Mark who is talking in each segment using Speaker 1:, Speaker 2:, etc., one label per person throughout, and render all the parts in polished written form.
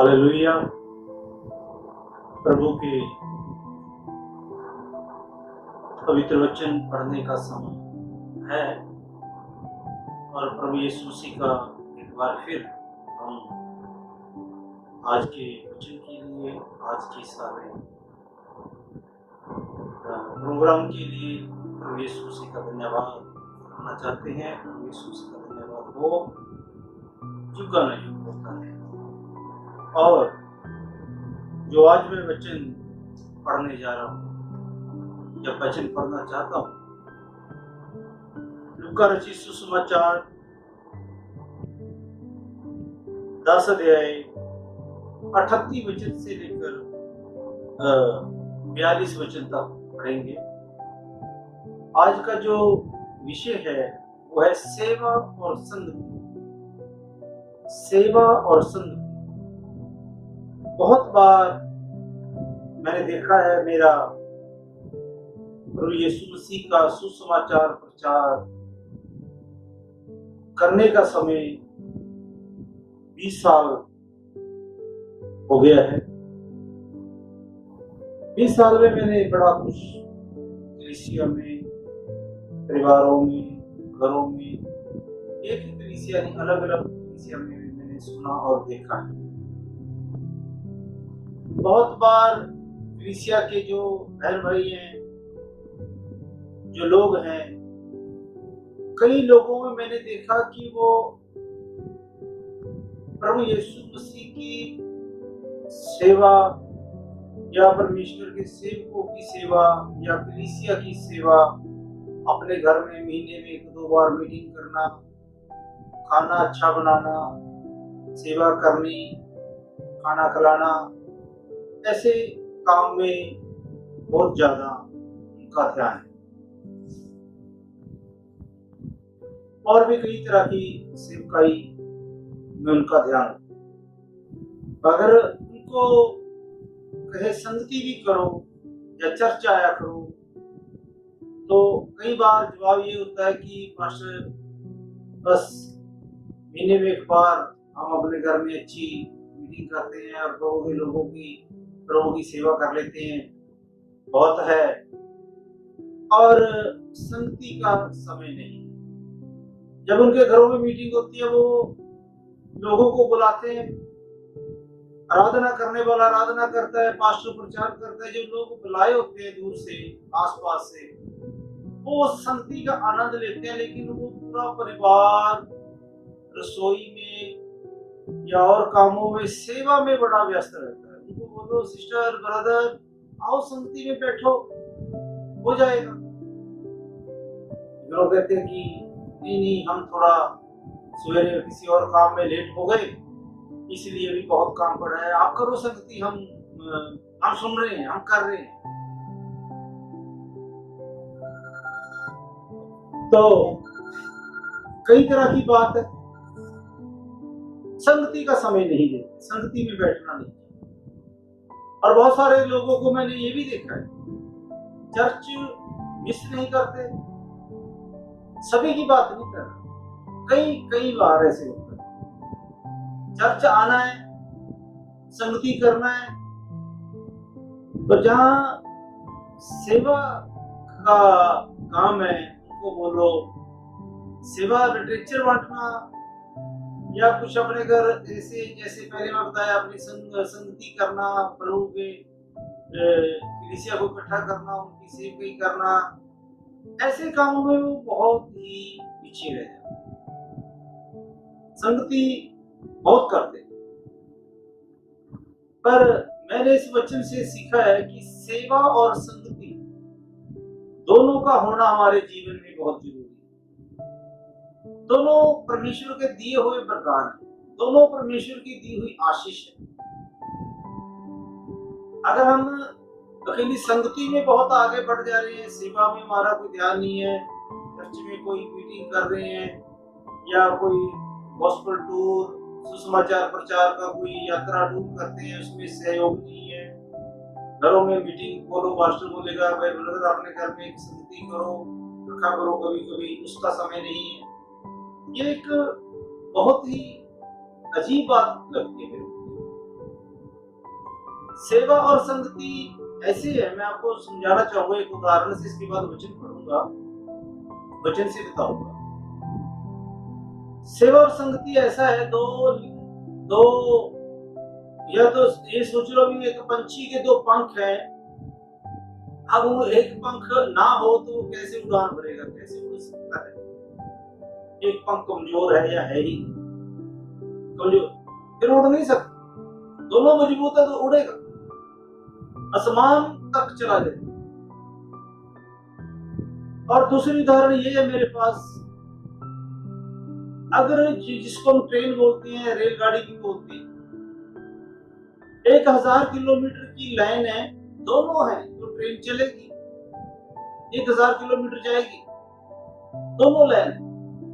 Speaker 1: Hallelujah. प्रभु के पवित्र वचन पढ़ने का समय है और प्रभु यीशु मसीह का एक बार फिर हम आज के वचन के लिए, आज के सारे प्रोग्राम के लिए प्रभु यीशु मसीह का धन्यवाद करना चाहते हैं। प्रभु यीशु मसीह का धन्यवाद हो, जुगा नहीं होता है। और जो आज मैं वचन पढ़ने जा रहा हूँ, जब वचन पढ़ना चाहता हूँ, लूका रचित सुसमाचार 10 अध्याय 38 वचन से लेकर 42 वचन तक पढ़ेंगे। आज का जो विषय है वो है सेवा और संगति। सेवा और संगति। बहुत बार मैंने देखा है, मेरा प्रभु यीशु मसीह का सुसमाचार प्रचार करने का समय 20 साल हो गया है। 20 साल में मैंने बड़ा कुछ कलीसिया में, परिवारों में, घरों में, एक ही कलीसिया नहीं, अलग अलग कलीसिया में मैंने सुना और देखा है। बहुत बार कलीसिया के जो बहन भाई हैं, जो लोग हैं, कई लोगों में मैंने देखा कि वो प्रभु यीशु मसीह की सेवा या परमेश्वर के सेवकों की सेवा या कलीसिया की सेवा अपने घर में महीने में 1-2 बार मीटिंग करना, खाना अच्छा बनाना, सेवा करनी, खाना खिलाना, ऐसे काम में बहुत ज्यादा उनका ध्यान है। और भी कई तरह की सेवकाई में उनका ध्यान है। अगर उनको कहे संगति भी करो या चर्च आया करो, तो कई बार जवाब ये होता है कि पास्टर बस महीने में एक बार हम अपने घर में अच्छी मीटिंग करते हैं और प्रभु की सेवा कर लेते हैं, बहुत है, और संगति का समय नहीं। जब उनके घरों में मीटिंग होती है, वो लोगों को बुलाते हैं, आराधना करने वाला आराधना करता है, पास्टर प्रचार करता है, जो लोग बुलाए होते हैं दूर से, आसपास से, वो संगति का आनंद लेते हैं। लेकिन वो पूरा परिवार रसोई में या और कामों में, सेवा में बड़ा व्यस्त रहता है। उनको बोलो सिस्टर ब्रदर आओ संगति में बैठो, हो जाएगा। लोग कहते हैं कि नहीं, हम थोड़ा सवेरे किसी और काम में लेट हो गए, इसलिए भी बहुत काम पड़ा है, आप करो संगति, हम सुन रहे हैं, हम कर रहे हैं। तो कई तरह की बात है। संगति का समय नहीं देते, संगति में बैठना नहीं। और बहुत सारे लोगों को मैंने ये भी देखा है, चर्च मिस नहीं करते, सभी की बात नहीं कर रहा, कई बार ऐसे होता है। चर्च आना है, संगति करना है, तो जहां सेवा का काम है, उनको बोलो सेवा लिटरेचर बांटना या कुछ अपने घर जैसे पहले मैं बताया, अपनी संगति करना, प्रभु के कलीसिया को इकट्ठा करना, उनकी सेवकाई करना, ऐसे कामों में वो बहुत ही पीछे रह जाते। संगति बहुत करते, पर मैंने इस वचन से सीखा है कि सेवा और संगति दोनों का होना हमारे जीवन में बहुत जरूरी है। दोनों परमेश्वर के दिए हुए वरदान हैं, दोनों परमेश्वर की दी हुई आशीष है। अगर हम अकेली संगति में बहुत आगे बढ़ जा रहे हैं, सेवा में हमारा कोई ध्यान नहीं है, चर्च में कोई मीटिंग कर रहे हैं या कोई गॉस्पेल टूर, सुसमाचार प्रचार का कोई यात्रा टूर करते हैं, उसमें सहयोग नहीं है, घरों में मीटिंग बोलो, मास्टर बोलेगा भाई ब्रदर अपने घर में एक संगति करो, रखा करो, कभी कभी उसका समय नहीं है। ये एक बहुत ही अजीब बात लगती है मेरे को। सेवा और संगति ऐसी है, मैं आपको समझाना चाहूंगा एक उदाहरण से, इसके बाद वचन पढ़ूंगा, वचन से बताऊंगा। सेवा और संगति ऐसा है, दो दो या तो ये सोच लो भी एक पंछी के दो पंख हैं, अब वो एक पंख ना हो तो वो कैसे उड़ान भरेगा, कैसे उड़ सकता है? एक पंख कमजोर है या है ही कमजोर, फिर उड़ नहीं सकता। दोनों मजबूत है तो उड़ेगा, आसमान तक चला जाएगा। और दूसरी उदाहरण ये है मेरे पास, अगर जिसको हम ट्रेन बोलते हैं, रेलगाड़ी भी बोलते हैं, 1000 किलोमीटर की लाइन है, दोनों है तो ट्रेन चलेगी, 1000 किलोमीटर जाएगी, दोनों लाइन है।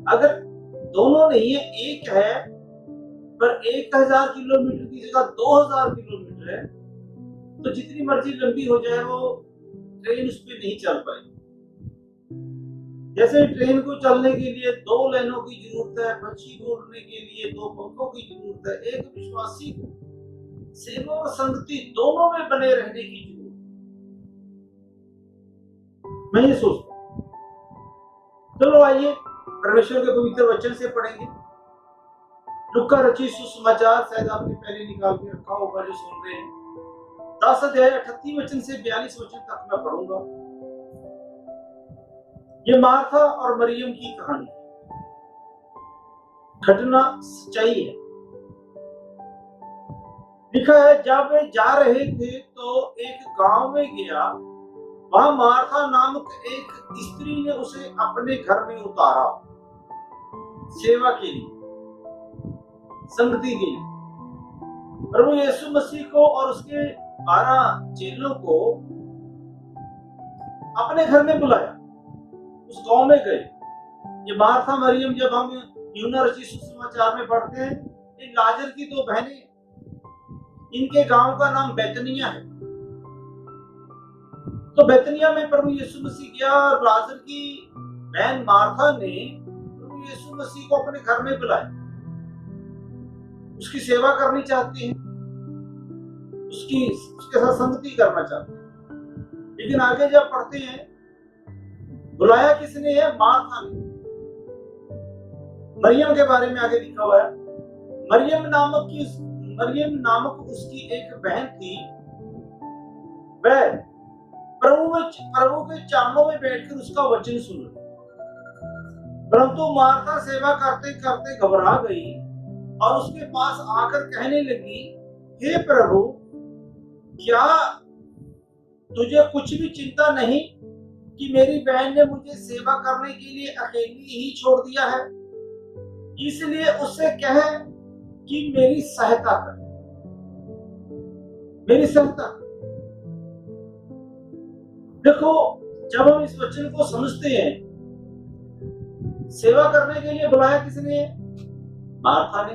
Speaker 1: अगर दोनों नहीं है, एक है, पर 1000 किलोमीटर की जगह 2000 किलोमीटर है, तो जितनी मर्जी लंबी हो जाए वो ट्रेन उस पर नहीं चल पाएगी। जैसे ट्रेन को चलने के लिए दो लाइनों की जरूरत है, पक्षी को उड़ने के लिए दो पंखों की जरूरत है, एक विश्वासी को सेवा और संगति दोनों में बने रहने की जरूरत है। मैं ये सोचता हूं। चलो आइए परमेश्वर के पवित्र वचन से पढ़ेंगे। लुका रचित सुसमाचार, शायद आपने पहले निकाल के रखा होगा जो सुन रहे हैं, 10 अध्याय 38 वचन से 42 वचन तक मैं पढ़ूंगा। ये मार्था और मरियम की कहानी, घटना सच्चाई है। लिखा है, जब वे जा रहे थे तो एक गांव में गया, वहां मार्था नामक एक स्त्री ने उसे अपने घर में उतारा, सेवा के लिए, संगति के लिए। प्रभु यीशु मसीह को और उसके 12 चेलों को अपने घर में बुलाया, उस गांव में गए। ये मार्था मरियम, जब हम यूहन्ना रचित सुसमाचार में पढ़ते हैं, ये लाजर की दो बहनें, इनके गांव का नाम बैतनिया है। तो बैतनिया में प्रभु यीशु मसीह गया और लाजर की बहन मार्था ने प्रभु यीशु मसीह को अपने घर में बुलाया, उसकी सेवा करनी चाहती हैं, उसके साथ संगति करना चाहते हैं। लेकिन आगे जब पढ़ते हैं, बुलाया किसने है? मार्था ने। मरियम के बारे में आगे लिखा हुआ है, मरियम नामक उसकी एक बहन थी, वह प्रभु के चरणों में बैठकर उसका वचन सुन रही। परंतु मार्था सेवा करते करते घबरा गई और उसके पास आकर कहने लगी, हे प्रभु, क्या तुझे कुछ भी चिंता नहीं कि मेरी बहन ने मुझे सेवा करने के लिए अकेली ही छोड़ दिया है? इसलिए उससे कह कि मेरी सहायता कर, मेरी सहायता कर। देखो, जब हम इस वचन को समझते हैं, सेवा करने के लिए बुलाया किसने? मार्था ने।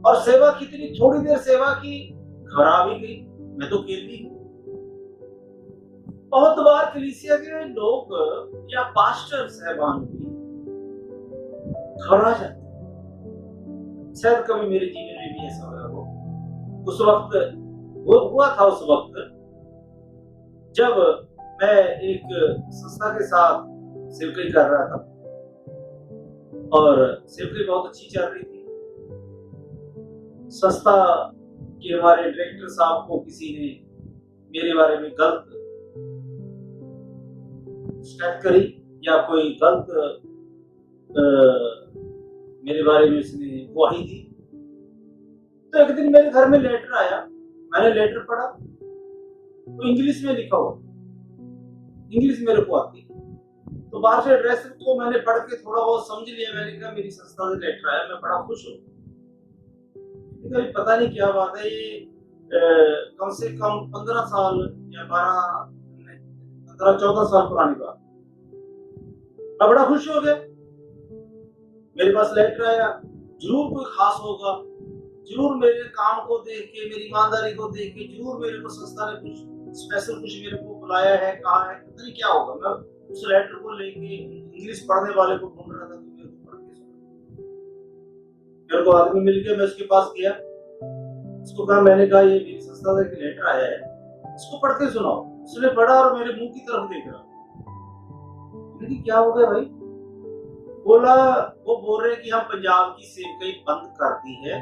Speaker 1: और सेवा कितनी, थोड़ी देर सेवा की, घबरा भी गई, मैं तो अकेली हूं। बहुत बार कलीसिया के लोग या पास्टर साहबान भी घबरा जाते, शायद कभी मेरे जीवन में भी ऐसा हुआ हो। उस वक्त वो हुआ था, उस वक्त जब मैं एक संस्था के साथ सेवकाई कर रहा था और सेवकाई बहुत अच्छी चल रही थी। संस्था के हमारे डायरेक्टर साहब को किसी ने मेरे बारे में गलत शिकायत करी या कोई गलत मेरे बारे में उसने गवाही दी। तो एक दिन मेरे घर में लेटर आया, मैंने लेटर पढ़ा, तो इंग्लिश में लिखा हुआ, इंग्लिश मेरे को आती, तो बाहर से एड्रेस को मैंने पढ़ के थोड़ा बहुत समझ लिया। मैंने कहा मेरी संस्था से लेटर आया, मैं बड़ा खुश हूँ। पता नहीं क्या बात है, ये कम से कम 15 साल या 14 साल पुरानी बात। मैं बड़ा खुश हो गया, मेरे पास लेटर आया, जरूर कोई खास होगा, जरूर मेरे काम को देख के, मेरी ईमानदारी को देख के, जरूर मेरे को संस्था ने कुछ स्पेशल कुछ मेरे को बुलाया है, कहा है, पता नहीं क्या होगा। मैं उस लेटर को लेके इंग्लिश पढ़ने वाले को ढूंढ रहा था, तो मेरे को पढ़ के सुना। मेरे को आदमी मिल गया, मैं उसके पास गया, उसको कहा, मैंने कहा ये मेरी संस्था से एक लेटर आया है, इसको पढ़ के सुनाओ। उसने पढ़ा और मेरे मुंह की तरफ देख रहा। मैंने कहा, क्या हो गया भाई? बोला, वो बोल रहे कि हम पंजाब की सेवकाई बंद कर दी है,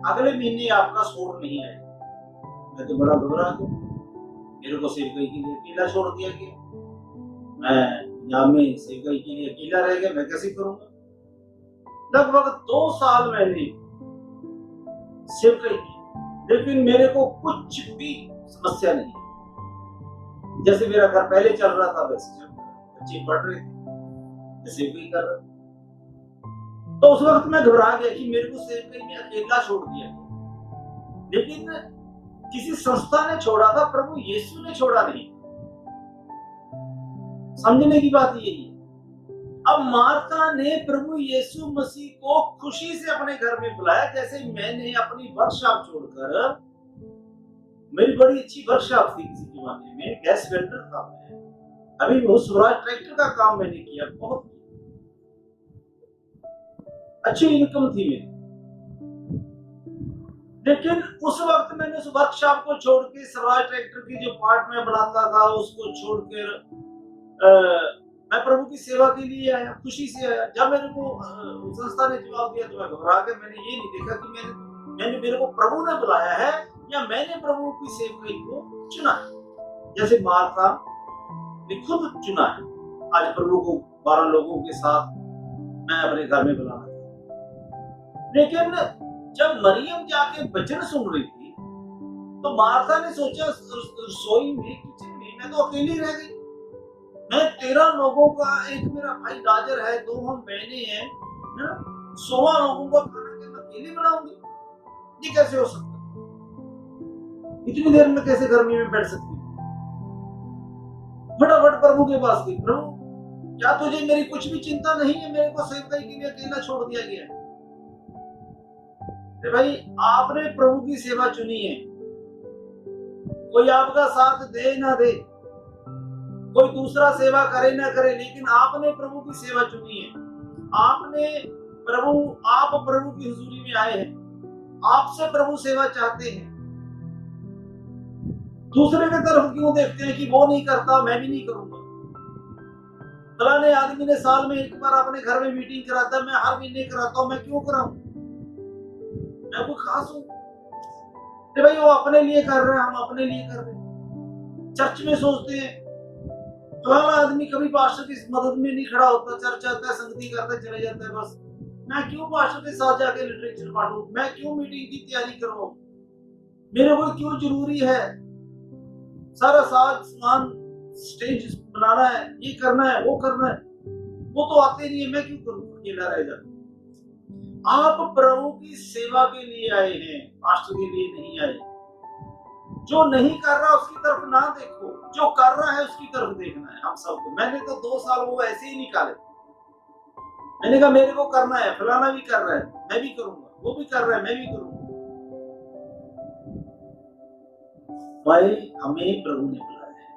Speaker 1: अगले महीने आपका शोर नहीं आएगा। मैं तो बड़ा घबरा गया, मेरे को सेवकाई के लिए अकेला छोड़ दिया गया, मैं पंजाब में सेवकाई के लिए अकेला रह गया, मैं कैसे करूंगा? लगभग 2 साल मैंने सेवकाई की, लेकिन मेरे को कुछ भी समस्या नहीं है। जैसे मेरा घर पहले चल रहा था वैसे चल रहा था, बच्चे पढ़ रहे थे, जैसे भी कर रहा। तो उस वक्त मैं घबरा गया कि मेरे को सेवकाई में अकेला छोड़ दिया गया, लेकिन किसी संस्था ने छोड़ा था, प्रभु यीशु ने छोड़ा नहीं। समझने की बात यही है। अब मार्था ने प्रभु यीशु मसीह को खुशी से अपने घर में बुलाया, जैसे मैंने अपनी वर्कशॉप छोड़कर, मेरी बड़ी अच्छी वर्कशॉप थी किसी जमाने में, गैस वेल्डर था मैं, अभी वो स्वराज ट्रैक्टर का काम मैंने किया, बहुत अच्छी इनकम थी मेरी। लेकिन उस वक्त मैंने उस वर्कशॉप को छोड़ के स्वराज ट्रैक्टर की जो पार्ट में बनाता था उसको छोड़कर मैं प्रभु की सेवा के लिए आया, खुशी से आया। जब मेरे को संस्था ने जवाब दिया तो मैं घबरा गया। मैंने ये नहीं देखा कि मेरे को प्रभु ने बुलाया है या मैंने प्रभु की सेवकाई को चुना है। जैसे मार्था ने खुद चुना है, आज प्रभु को 12 लोगों के साथ मैं अपने घर में बुलाना था। लेकिन जब मरियम जाके वचन सुन रही थी तो मार्था ने सोचा, रसोई में, किचन में मैं तो अकेली रह गई, मैं 13 लोगों का, एक मेरा भाई राजर है, 2 हम बहने हैं, 16 लोगों का खाना क्या मैं अकेली बनाऊंगी? ये कैसे हो सकता? इतनी देर में कैसे गर्मी में बैठ सकती? फटाफट प्रभु के पास गई, प्रभु क्या तुझे मेरी कुछ भी चिंता नहीं है? मेरे को सेवकाई के लिए अकेला छोड़ दिया गया है। भाई आपने प्रभु की सेवा चुनी है, कोई आपका साथ दे ना दे, कोई दूसरा सेवा करे ना करे, लेकिन आपने प्रभु की सेवा चुनी है। आप प्रभु की हुजूरी में आए हैं, आपसे प्रभु सेवा चाहते हैं। दूसरे की तरफ क्यों देखते हैं कि वो नहीं करता मैं भी नहीं करूंगा? फलाने आदमी ने साल में एक बार अपने घर में मीटिंग कराता है, मैं हर महीने कराता हूं, मैं क्यों कराऊं? मैं कोई खास हूं? भाई वो अपने लिए कर रहे हैं, हम अपने लिए कर रहे हैं। चर्च में सोचते हैं फलाना आदमी कभी पास्टर की मदद में नहीं खड़ा होता, चर्च आता है, संगति करता है, चले जाता है, बस मैं क्यों पास्टर के साथ जाके लिटरेचर बांटूं? मैं क्यों मीटिंग की तैयारी करवाऊं? मेरे को क्यों जरूरी है सारा साज सामान, स्टेज बनाना है, ये करना है, वो करना है? वो तो आते नहीं है, मैं क्यों करूं? अकेला रह जाता। आप प्रभु की सेवा के लिए आए हैं, पास्टर के लिए नहीं आए। जो नहीं कर रहा उसकी तरफ ना देखो, जो कर रहा है उसकी तरफ देखना है हम सबको। मैंने तो 2 साल वो ऐसे ही निकाले। मैंने कहा मेरे को करना है, फलाना भी कर रहा है, मैं भी करूंगा, वो भी कर रहा है, मैं भी करूंगा। भाई हमें प्रभु ने बुलाया है,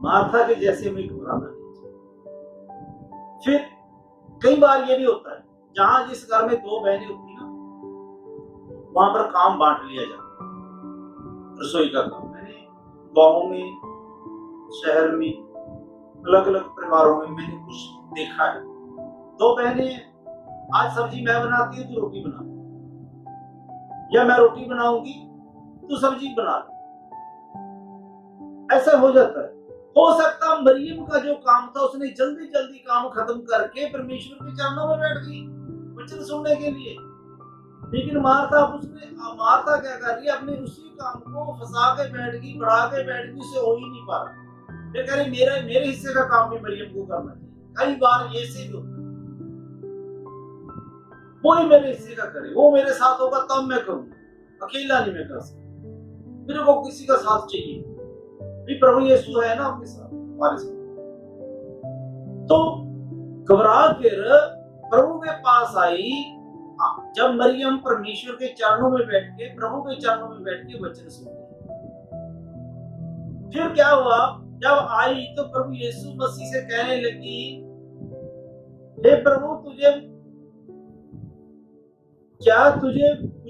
Speaker 1: मार्था के जैसे हमें घबराना नहीं। फिर कई बार ये भी होता है, जहां जिस घर में 2 बहनें होती ना, वहां पर काम बांट लिया जाता, रसोई का काम। मैंने गाँव में, शहर में, अलग अलग परिवारों में मैंने कुछ देखा है। 2 बहनें, आज सब्जी मैं बनाती हूँ तो रोटी बना, या मैं रोटी बनाऊंगी तो सब्जी बना। ऐसा हो जाता है। हो सकता मरियम का जो काम था उसने जल्दी जल्दी काम खत्म करके परमेश्वर के चरणों में बैठ गई वचन सुनने के लिए, लेकिन मार्था क्या कर रही है, अपने उसी काम को फंसा के बैठ गई, बढ़ा के बैठ गई, उससे हो ही नहीं पा रहा। ये कह रही मेरे हिस्से का काम भी मरियम को करना चाहिए। कई बार ये से भी होता है, वो ही मेरे हिस्से का करे, वो मेरे साथ होगा तब मैं करूंगा, अकेला नहीं मैं कर सकता, मेरे को किसी का साथ चाहिए। प्रभु यीशु है ना आपके साथ, हमारे साथ। तो घबरा कर प्रभु के पास आई। जब मरियम परमेश्वर के चरणों में बैठ के, प्रभु के चरणों में बैठ के वचन सुनती, फिर क्या हुआ? जब आई तो प्रभु यीशु मसीह से कहने लगी, हे प्रभु तुझे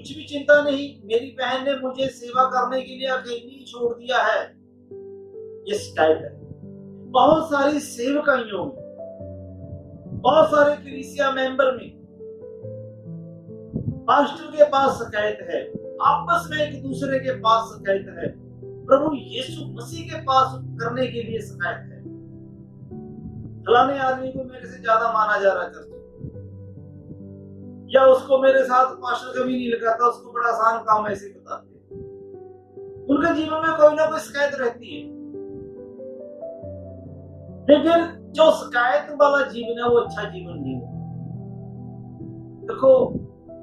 Speaker 1: कुछ भी चिंता नहीं, मेरी बहन ने मुझे सेवा करने के लिए अकेली छोड़ दिया है। ये शिकायत है बहुत सारी सेवकाइयों में, बहुत सारे कलीसिया मेंबर में। पास्टर के पास शिकायत है, आपस में एक दूसरे के पास शिकायत है, प्रभु यीशु मसीह के पास करने के लिए शिकायत है। फलाने आदमी को मेरे से ज्यादा माना जा रहा चर्च, या उसको मेरे साथ पास्टर कभी नहीं लगाता, उसको बड़ा आसान काम ऐसे बताते हैं। उनके जीवन में कोई ना कोई शिकायत रहती है, लेकिन जो शिकायत वाला जीवन है वो अच्छा जीवन नहीं होता। देखो,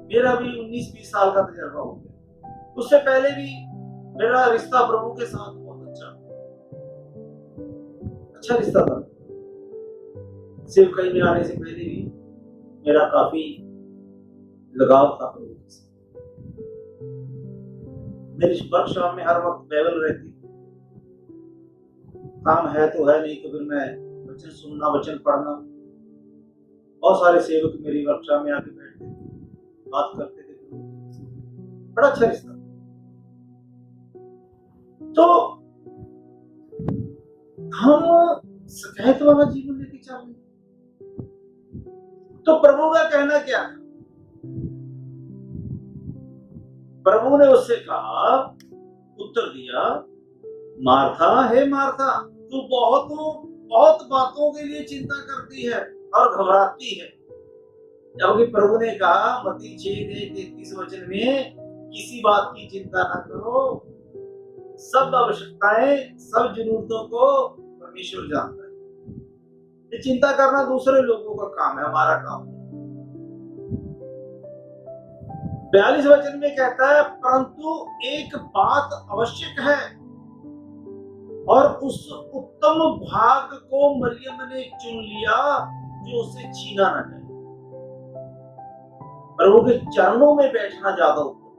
Speaker 1: मेरा भी 19-20 साल का तजर्बा हो गया। उससे पहले भी मेरा रिश्ता प्रभु के साथ बहुत अच्छा रिश्ता था। सेवकाई में आने से पहले भी मेरा काफी लगाव था प्रभु के साथ। मेरी वर्कशॉप में हर वक्त बाइबल रहती, काम है तो है, नहीं तो फिर मैं वचन सुनना, वचन पढ़ना। बहुत सारे सेवक मेरी वर्कशॉप में आके बैठते थे, बात करते थे, बड़ा अच्छा रिश्ता। तो हम शिकायत वाला जीवन लेके चल रहे, तो प्रभु का कहना क्या है? प्रभु ने उससे कहा, उत्तर दिया, मार्था, हे मार्था, तू बहुत बातों के लिए चिंता करती है और घबराती है। जबकि प्रभु ने कहा मत्ती 6:33 वचन में, किसी बात की चिंता ना करो, सब आवश्यकताएं, सब जरूरतों को परमेश्वर जानता है। ये चिंता करना दूसरे लोगों का काम है, हमारा काम है। 42 वचन में कहता है, परंतु एक बात आवश्यक है और उस उत्तम भाग को मरियम ने चुन लिया जो उसे छीना न जाए। प्रभु के चरणों में बैठना ज्यादा उत्तम,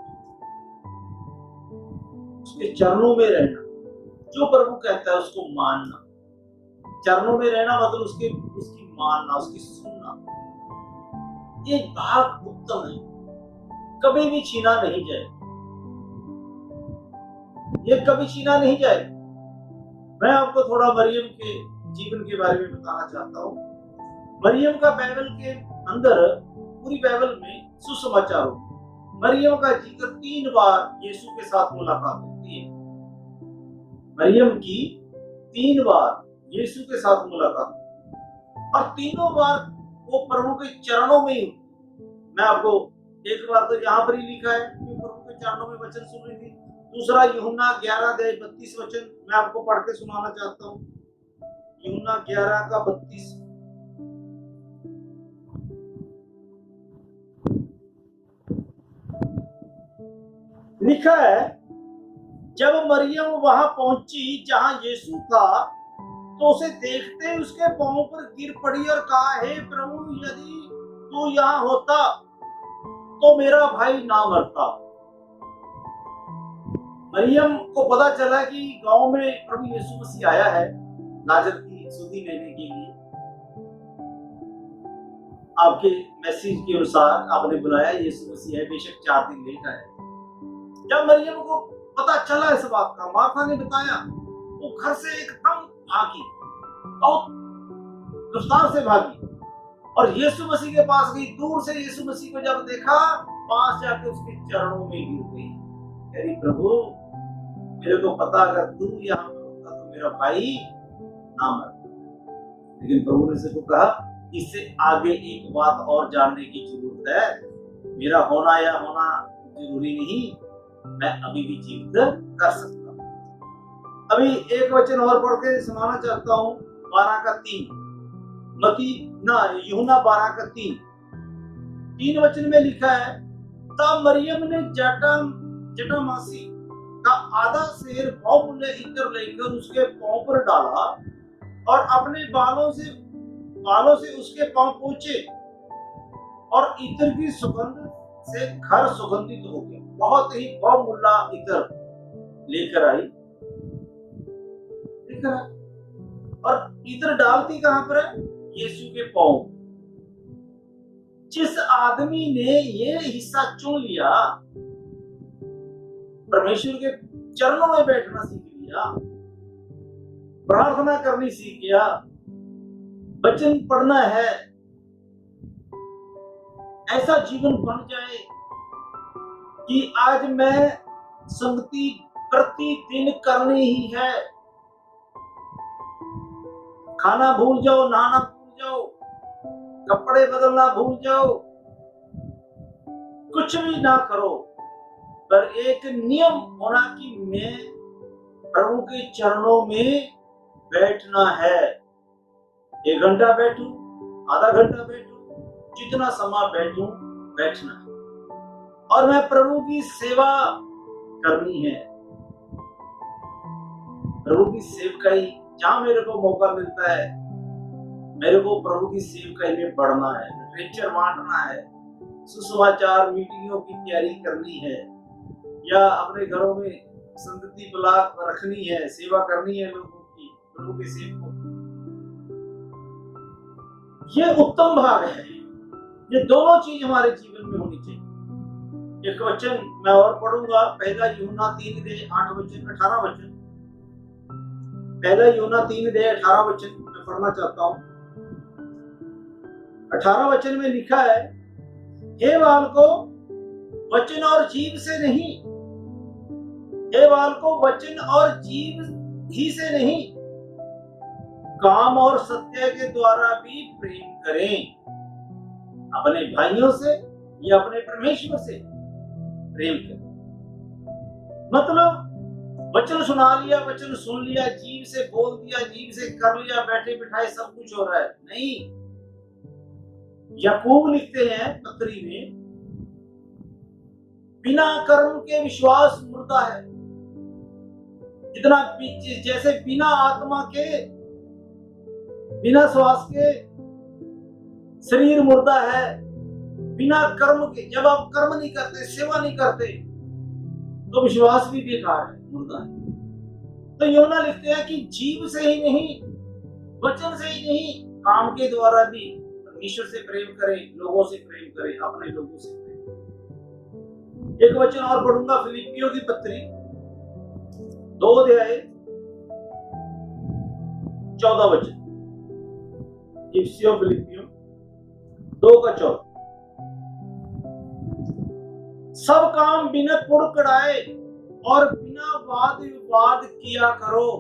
Speaker 1: उसके चरणों में रहना, जो प्रभु कहता है उसको मानना। चरणों में रहना मतलब उसकी मानना, उसकी सुनना। ये भाग उत्तम है, कभी भी छीना नहीं जाए, ये कभी छीना नहीं जाए। मैं आपको थोड़ा मरियम के जीवन के बारे में बताना चाहता हूँ। मरियम का बाइबल के अंदर, पूरी बाइबल में सुसमाचार हो, मरियम का जिक्र 3 बार यीशु के साथ मुलाकात होती है। मरियम की 3 बार यीशु के साथ मुलाकात, और तीनों बार वो प्रभु के चरणों में ही। मैं आपको एक बार तो यहाँ पर ही लिखा है कि प्रभु के चरणों में वचन सुन रही थी। दूसरा यूहन्ना 11:32 वचन मैं आपको पढ़ के सुनाना चाहता हूँ। यूहन्ना 11:32 लिखा है, जब मरियम वहां पहुंची जहां यीशु था, तो उसे देखते ही उसके पांव पर गिर पड़ी और कहा, हे प्रभु, यदि तू यहाँ होता तो मेरा भाई ना मरता। मरियम को पता चला कि गांव में प्रभु यीशु मसीह आया है लाजर की सुधि लेने के लिए। आपके मैसेज के अनुसार आपने बुलाया, यीशु मसीह है, बेशक 4 दिन लेट आया। जब मरियम को पता चला इस बात का, मार्था ने बताया, वो घर से एकदम भागी, बहुत रफ्तार से भागी और यीशु मसीह के पास गई। दूर से यीशु मसीह को जब देखा, पास जाके उसके चरणों में गिर गई। अरे प्रभु, मेरे को पता अगर तू यहाँ पर होता तो मेरा भाई ना मरता। लेकिन प्रभु ने उसको कहा, इससे आगे एक बात और जानने की जरूरत है। मेरा होना या होना जरूरी नहीं, मैं अभी भी जीवित कर सकता हूँ। अभी एक वचन और पढ़ के सुनाना चाहता हूँ, 12:3 यूहन्ना 12:3 वचन में लिखा है, तब मरियम ने जटामासी का आधा सेर बहुमूल्य इत्र लेकर उसके पांव पर डाला और अपने बालों से उसके पांव पोंछे, और इत्र की सुगंध से घर सुगंधित हो गया। बहुत ही बहुमूल्य इत्र लेकर आई, और इत्र डालती कहां पर है? यीशु के पांव। जिस आदमी ने ये हिस्सा चुन लिया, परमेश्वर के चरणों में बैठना सीख लिया, प्रार्थना करनी सीख गया, वचन पढ़ना है, ऐसा जीवन बन जाए कि आज मैं संगति प्रतिदिन करनी ही है। खाना भूल जाओ, नहाना भूल जाओ, कपड़े बदलना भूल जाओ, कुछ भी ना करो, पर एक नियम होना कि मैं प्रभु के चरणों में बैठना है। 1 घंटा बैठूं, आधा घंटा बैठूं, जितना समय बैठूं, बैठना है और मैं प्रभु की सेवा करनी है। प्रभु की सेवकाई, जहां मेरे को मौका मिलता है, मेरे को प्रभु की सेवकाई में बढ़ना है, लिटरेचर बांटना है, सुसमाचार मीटिंगों की तैयारी करनी है, या अपने घरों में संगति ब्लॉक रखनी है, सेवा करनी है लोगों की, प्रभु के सेवकों की। ये उत्तम भाग है। ये दोनों चीज हमारे जीवन में होनी चाहिए। एक वचन मैं और पढ़ूंगा, पहला यूहन्ना 3:8-18 पहला यूहन्ना 3:18 मैं पढ़ना चाहता हूं। 18 वचन में लिखा है, हे बालकों, वचन और जीव से नहीं, हे बालकों, वचन और जीव ही से नहीं, काम और सत्य के द्वारा भी प्रेम करें। अपने भाइयों से या अपने परमेश्वर से प्रेम करें। मतलब वचन सुना लिया, वचन सुन लिया, जीव से बोल दिया, जीव से कर लिया, बैठे बिठाए सब कुछ हो रहा है, नहीं। याकूब लिखते हैं पत्री में, बिना कर्म के विश्वास मुर्दा है। जितना जैसे बिना आत्मा के, बिना श्वास के शरीर मुर्दा है, बिना कर्म के, जब आप कर्म नहीं करते, सेवा नहीं करते, तो विश्वास भी बेकार है, मुर्दा है। तो यूहन्ना लिखते हैं कि जीव से ही नहीं, वचन से ही नहीं, काम के द्वारा भी परमेश्वर से प्रेम करें, लोगों से प्रेम करें, अपने लोगों से प्रेम करें। एक वचन और पढ़ूंगा, फिलिपियों की पत्री 2:14 फिलिपियों 2:14, सब काम बिना कुड़ कड़ाए और बिना वाद विवाद किया करो।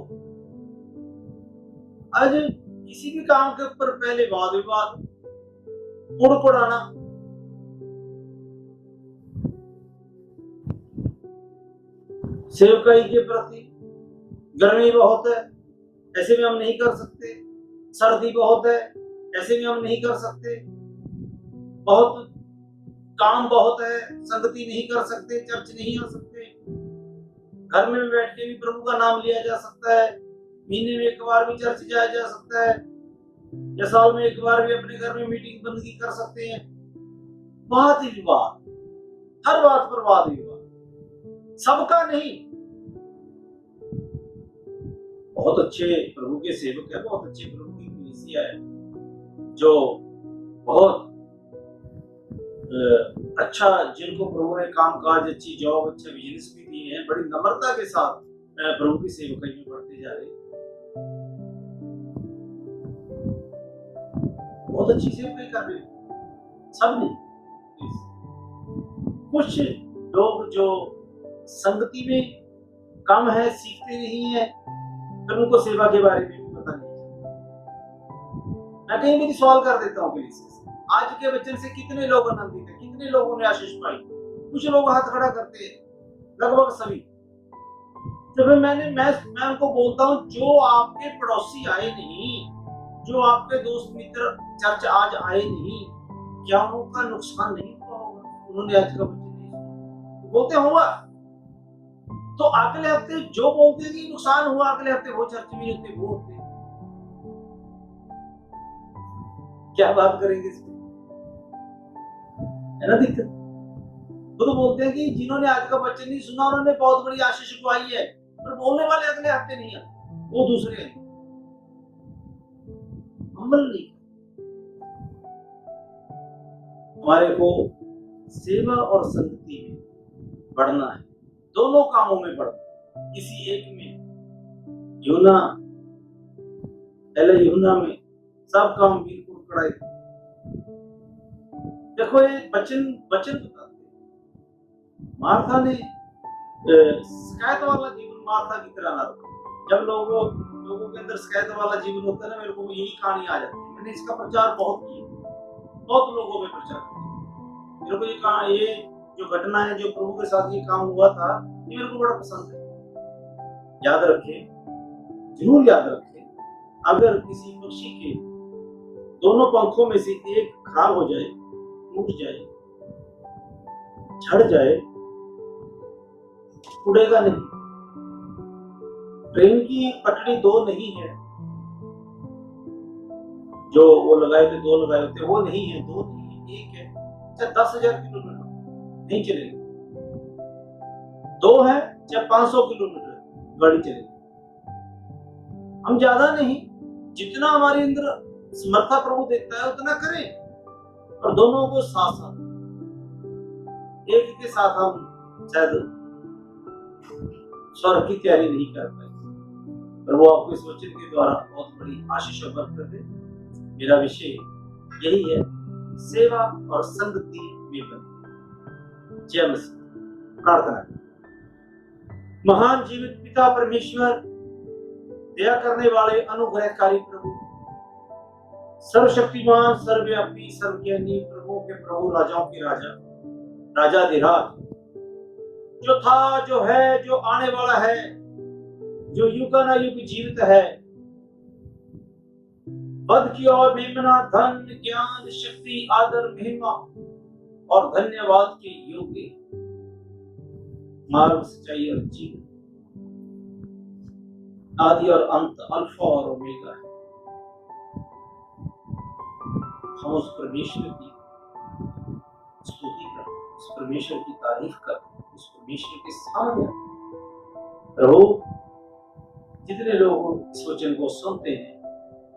Speaker 1: आज किसी भी काम के ऊपर पहले वाद विवाद, कुड़ कुड़ाना, सेवकाई के प्रति, गर्मी बहुत है, ऐसे में हम नहीं कर सकते, सर्दी बहुत है, ऐसे में हम नहीं कर सकते, बहुत काम बहुत है, संगति नहीं कर सकते, चर्च नहीं आ सकते, घर में बैठ के भी प्रभु का नाम लिया जा सकता है, महीने में 1 बार भी चर्च जाया जा सकता है, या साल में 1 बार भी अपने घर में मीटिंग बंदगी कर सकते हैं। वाद विवाद, हर बात पर वाद विवाद, सबका नहीं। बहुत अच्छे प्रभु के सेवक है, बहुत अच्छे प्रभु की कलीसिया है, जो बहुत अच्छा, जिनको प्रभु ने काम काज, अच्छी जॉब, अच्छे बिजनेस भी दिए हैं, बड़ी नम्रता के साथ प्रभु की सेवकाई में बढ़ते जा रहे हैं। बहुत अच्छी सेवकाई कर रहे हैं, सब नहीं। कुछ लोग जो संगति में कम है, सीखते नहीं है, फिर उनको सेवा के बारे में भी पता नहीं। मैं कहीं भी सवाल कर देता हूँ कलीसिया से, आज के वचन से कितने लोग आनंदित हैं, कितने लोगों ने आशीष पाई? कुछ लोग हाथ खड़ा करते हैं, लगभग सभी। तो मैं उनको बोलता हूँ, जो आपके पड़ोसी आए नहीं, जो आपके दोस्त मित्र चर्च आज आए नहीं, क्या उनका नुकसान नहीं हुआ होगा? उन्होंने आज का वचन नहीं सुना, तो बोलते होगा। तो अगले हफ्ते जो बोलते हैं कि नुकसान हुआ, अगले हफ्ते वो चर्च में होते, वो होते, क्या बात करेंगे इसमें? है ना दिक्कत? तो बोलते हैं कि जिन्होंने आज का वचन नहीं सुना, उन्होंने बहुत बड़ी आशीष पाई है, पर बोलने वाले अगले हफ्ते नहीं आते, वो दूसरे हैं, अमल नहीं। हमारे को सेवा और संगति में बढ़ना है, दोनों कामों में बढ़ता, किसी एक में यूना यूना में सब काम बिल्कुल कड़ाई। देखो ये वचन वचन बताते हैं। मार्था ने शिकायत वाला जीवन मार्था की तरह ना रखो। जब लोगों के अंदर शिकायत वाला जीवन होता है ना, मेरे को यही कहानी आ जाती है। मैंने इसका प्रचार बहुत किया, बहुत लोगों में प्रचार किया। मेरे को ये कहा, ये जो घटना है, जो प्रभु के साथ ये काम हुआ था, ये मेरे को बड़ा पसंद है। याद रखें, जरूर याद रखें, अगर किसी पक्षी के दोनों पंखों में से एक खराब हो जाए, टूट जाए, झड़ जाए, उड़ेगा नहीं। ट्रेन की पटरी दो नहीं है, जो वो लगाए थे, दो लगाए होते, वो नहीं है, दो नहीं है, एक है। चाहे 10,000 किलोमीटर नहीं चलेगी, दो है चाहे 500 किलोमीटर गाड़ी चलेगी। हम ज्यादा नहीं, जितना हमारे अंदर समर्था प्रभु देता है उतना करें, और दोनों को साथ साथ, एक के साथ हम शायद स्वर्ग की तैयारी नहीं कर पाए। पर वो आपको इस वचन के द्वारा बहुत बड़ी आशीष और बरकत दे। मेरा विषय यही है, सेवा और संगति में बने। जय मसीह। प्रार्थना। महान जीवित पिता परमेश्वर, दया करने वाले अनुग्रहकारी प्रभु, सर्वशक्तिमान, सर्वव्यापी, सर्वज्ञानी, प्रभु के प्रभु, राजाओं के राजा, राजाधिराज, जो था, जो है, जो आने वाला है, जो युगानुयुग जीवित है, पद की और मेमना, धन, ज्ञान, शक्ति, आदर, महिमा और धन्यवाद के योग्य, मार्ग, सच्चाई और जीवन, आदि और अंत, अल्फा और ओमेगा है। हम उस परमेश्वर की स्तुति करते, उस परमेश्वर की तारीफ करते, उस परमेश्वर के सामने प्रभु, जितने लोग इस वचन को सुनते हैं,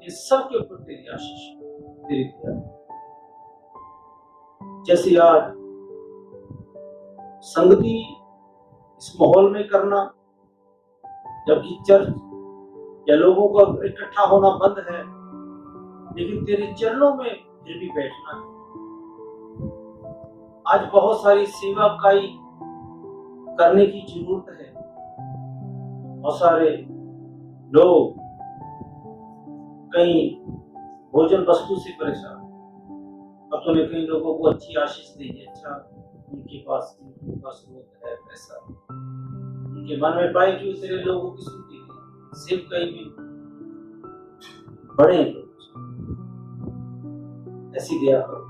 Speaker 1: इन सब के ऊपर तेरी आशीष, तेरी दया। जैसे आज संगति इस माहौल में करना, जबकि चर्च या लोगों का इकट्ठा होना बंद है, लेकिन तेरे चरणों में फिर भी बैठना है। आज बहुत सारी सेवाकाई करने की जरूरत है। बहुत सारे लोग कहीं भोजन वस्तु से परेशान, अब तूने कई लोगों को अच्छी आशीष दी है, अच्छा उनके पास स्रोत है, पैसा, उनके मन में पाए कि तेरे लोगों की सुनती है, सिर्फ कहीं भी बड़े लोग ऐसी दया करो।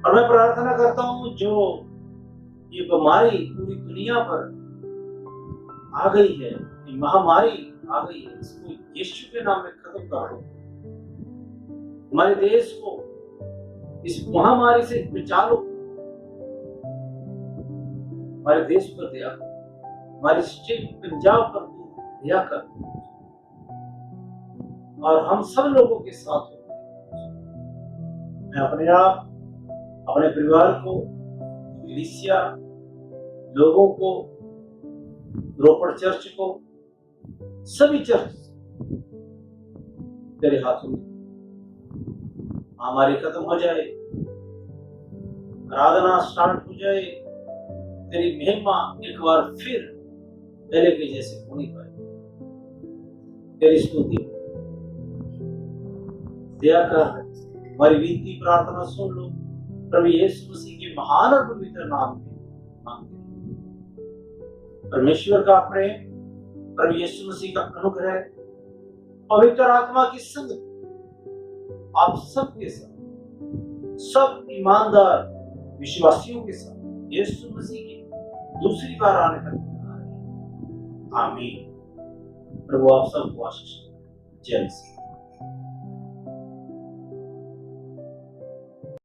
Speaker 1: और मैं प्रार्थना करता हूं, जो ये बीमारी पूरी दुनिया पर आ गई है, महामारी आ गई है, इसको यीशु के नाम में खत्म कर दो। हमारे देश को इस महामारी से बचा लो। हमारे देश पर दया कर, हमारे स्टेट पंजाब पर दया कर, और हम सब लोगों के साथ हो। मैं अपने आप, अपने परिवार को, कलीसिया, लोगों को, रोपड़ चर्च को, सभी चर्च तेरे हाथों में। महामारी खत्म हो जाए, आराधना स्टार्ट हो जाए, तेरी महिमा एक बार फिर पहले के जैसे हो नहीं पाए। तेरी स्तुति, दया कर, हमारी विनती प्रार्थना सुन लो। प्रभु यीशु मसीह के महान और पवित्र नाम में मांगते हैं। परमेश्वर का प्रेम, प्रभु यीशु मसीह का अनुग्रह, पवित्र आत्मा की संगति आप सबके साथ, सब ईमानदार विश्वासियों के साथ यीशु मसीह की दूसरी बार आने तक आमीन। प्रभु आप सबको आशीष। जय मसीह।